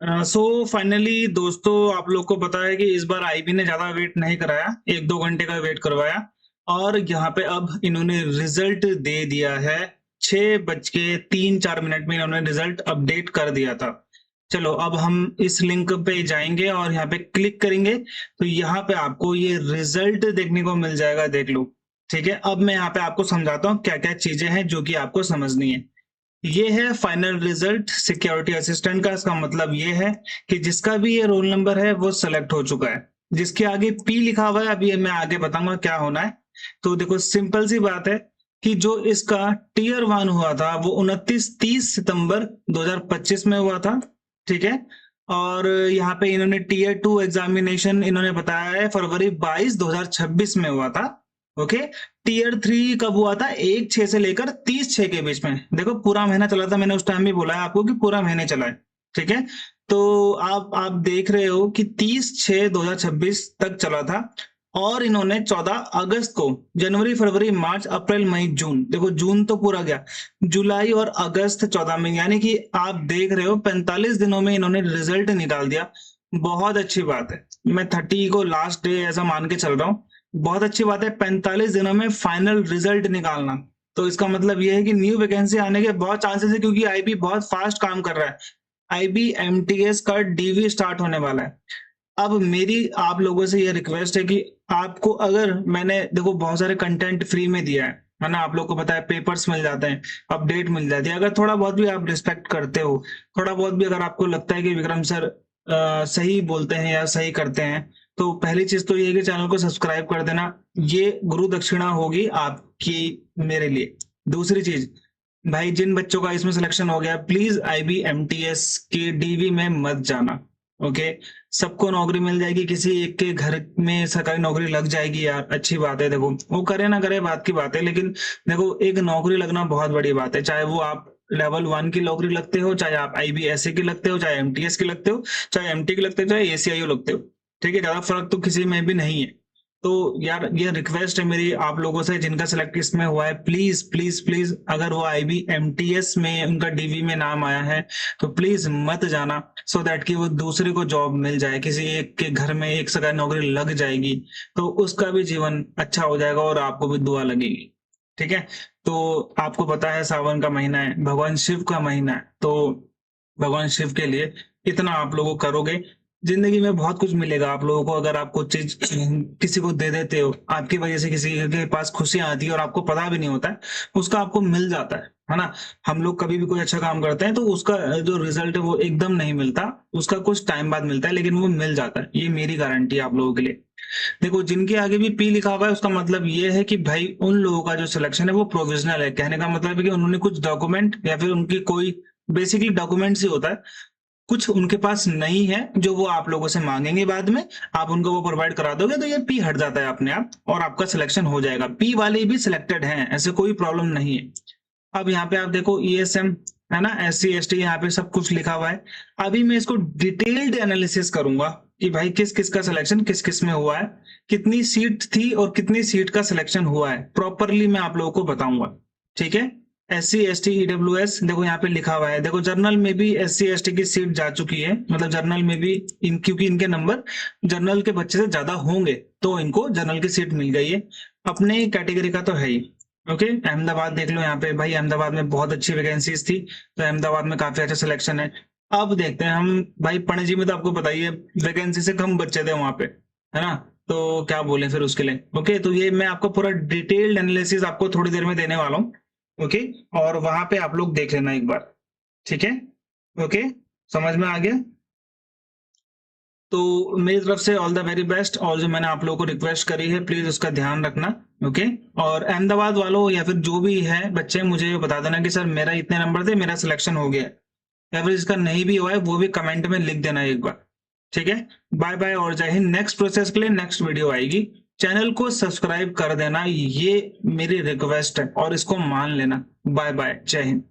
So finally दोस्तों, आप लोग को पता है कि इस बार आईबी ने ज्यादा वेट नहीं कराया, 1-2 घंटे का वेट करवाया और यहाँ पे अब इन्होंने रिजल्ट दे दिया है। 6:03-4 में इन्होंने रिजल्ट अपडेट कर दिया था। चलो अब हम इस लिंक पे जाएंगे और यहाँ पे क्लिक करेंगे तो यहाँ पे आपको ये रिजल्ट देखने को मिल जाएगा, देख लो। ठीक है, अब मैं यहाँ पे आपको समझाता हूँ क्या क्या चीजें हैं जो कि आपको समझनी है। ये है फाइनल रिजल्ट सिक्योरिटी असिस्टेंट का। इसका मतलब ये है कि जिसका भी ये रोल नंबर है वो सिलेक्ट हो चुका है। जिसके आगे पी लिखा हुआ है, अभी मैं आगे बताऊंगा क्या होना है। तो देखो, सिंपल सी बात है कि जो इसका टीयर 1 हुआ था वो 29-30 सितंबर 2025 में हुआ था। ठीक है, और यहाँ पे इन्होंने टीयर 2 एग्जामिनेशन इन्होंने बताया है फरवरी 22 2026 में हुआ था। ओके, टीयर 3 कब हुआ था? 1/6 से लेकर 30/6 के बीच में। देखो, पूरा महीना चला था। मैंने उस टाइम भी बोला है आपको कि पूरा महीने चला है। ठीक है, तो आप देख रहे हो कि 30/6/2026 तक चला था और इन्होंने 14 अगस्त को जनवरी, फरवरी, मार्च, अप्रैल, मई, जून, देखो जून तो पूरा गया, जुलाई और अगस्त 14 में, यानी कि आप देख रहे हो 45 दिनों में इन्होंने रिजल्ट निकाल दिया। बहुत अच्छी बात है। मैं 30 को लास्ट डे ऐसा मान के चल रहा हूँ। बहुत अच्छी बात है 45 दिनों में फाइनल रिजल्ट निकालना। तो इसका मतलब यह है कि न्यू वैकेंसी आने के बहुत चांसेस है, क्योंकि आईबी बहुत फास्ट काम कर रहा है। आईबी एमटीएस का डीवी स्टार्ट होने वाला है। अब मेरी आप लोगों से ये रिक्वेस्ट है कि आपको, अगर मैंने देखो बहुत सारे कंटेंट फ्री में दिया है ना, आप लोग को पता है, पेपर्स मिल जाते हैं, अपडेट मिल जाती है। अगर थोड़ा बहुत भी आप रिस्पेक्ट करते हो, थोड़ा बहुत भी अगर आपको लगता है कि विक्रम सर सही बोलते हैं या सही करते हैं, तो पहली चीज तो ये है कि चैनल को सब्सक्राइब कर देना। ये गुरु दक्षिणा होगी आपकी मेरे लिए। दूसरी चीज, भाई जिन बच्चों का इसमें सिलेक्शन हो गया, प्लीज आईबी एमटीएस के डीवी में मत जाना। ओके, सबको नौकरी मिल जाएगी, किसी एक के घर में सरकारी नौकरी लग जाएगी यार, अच्छी बात है। देखो, वो करे ना करे बात की बात है, लेकिन देखो एक नौकरी लगना बहुत बड़ी बात है। चाहे वो आप लेवल 1 की नौकरी लगते हो, चाहे आप आईबीएसए की लगते हो, चाहे एमटीएस की लगते हो, चाहे एमटी की लगते हो, चाहे एसीआईओ लगते हो। ठीक है, ज्यादा फर्क तो किसी में भी नहीं है। तो यार ये रिक्वेस्ट है मेरी आप लोगों से, जिनका सिलेक्ट इसमें हुआ है, प्लीज प्लीज प्लीज, अगर वो आईबी एमटीएस में उनका डीवी में नाम आया है तो प्लीज मत जाना, सो दैट कि वो दूसरे को जॉब मिल जाए, किसी एक के घर में एक सरकारी नौकरी लग जाएगी तो उसका भी जीवन अच्छा हो जाएगा और आपको भी दुआ लगेगी। ठीक है, तो आपको पता है सावन का महीना है, भगवान शिव का महीना है, तो भगवान शिव के लिए इतना आप लोगों करोगे, जिंदगी में बहुत कुछ मिलेगा आप लोगों को। अगर आप कुछ चीज किसी को दे देते हो, आपकी वजह से किसी के पास खुशियां आती है और आपको पता भी नहीं होता है, उसका आपको मिल जाता है ना। हम लोग कभी भी कोई अच्छा काम करते हैं तो उसका जो रिजल्ट है वो एकदम नहीं मिलता, उसका कुछ टाइम बाद मिलता है, लेकिन वो मिल जाता है। ये मेरी गारंटी है आप लोगों के लिए। देखो, जिनके आगे भी पी लिखा हुआ है उसका मतलब ये है कि भाई उन लोगों का जो सिलेक्शन है वो प्रोविजनल है। कहने का मतलब है कि उन्होंने कुछ डॉक्यूमेंट या फिर उनकी कोई बेसिकली डॉक्यूमेंट्स ही होता है, कुछ उनके पास नहीं है जो वो आप लोगों से मांगेंगे बाद में, आप उनको वो प्रोवाइड करा दोगे तो ये पी हट जाता है अपने आप और आपका सिलेक्शन हो जाएगा। पी वाले भी सिलेक्टेड हैं, ऐसे कोई प्रॉब्लम नहीं है। अब यहाँ पे आप देखो ईएसएम है ना, एससी एसटी, यहाँ पे सब कुछ लिखा हुआ है। अभी मैं इसको डिटेल्ड एनालिसिस करूंगा कि भाई किस किस का सिलेक्शन किस किस में हुआ है, कितनी सीट थी और कितनी सीट का सिलेक्शन हुआ है, प्रॉपरली मैं आप लोगों को बताऊंगा। ठीक है, एससी एसटी ईडब्ल्यूएस देखो यहाँ पे लिखा हुआ है। देखो जर्नल में भी एससी एसटी की सीट जा चुकी है, मतलब जर्नल में भी क्योंकि इनके नंबर जनरल के बच्चे से ज्यादा होंगे तो इनको जनरल की सीट मिल गई है। अपने कैटेगरी का तो है ही। ओके, अहमदाबाद देख लो यहाँ पे, भाई अहमदाबाद में बहुत अच्छी वैकेंसीज थी तो अहमदाबाद में काफी अच्छा सिलेक्शन है। अब देखते हैं हम, भाई पणजी में तो आपको बताइए वैकेंसी से कम बच्चे थे वहां पे, है ना, तो क्या बोले फिर उसके लिए। ओके, तो ये मैं आपको पूरा डिटेल्ड एनालिसिस आपको थोड़ी देर में देने वाला हूँ। ओके, और वहां पे आप लोग देख लेना एक बार। ठीक है, ओके, समझ में आ गया? तो मेरी तरफ से ऑल द वेरी बेस्ट, और जो मैंने आप लोगों को रिक्वेस्ट करी है प्लीज उसका ध्यान रखना। ओके, और अहमदाबाद वालों या फिर जो भी है बच्चे, मुझे बता देना कि सर मेरा इतने नंबर थे, मेरा सिलेक्शन हो गया, या फिर इसका नहीं भी हुआ है वो भी कमेंट में लिख देना एक बार। ठीक है, बाय बाय और जय हिंद। नेक्स्ट प्रोसेस के लिए नेक्स्ट वीडियो आएगी। चैनल को सब्सक्राइब कर देना, ये मेरी रिक्वेस्ट है और इसको मान लेना। बाय बाय, जय हिंद।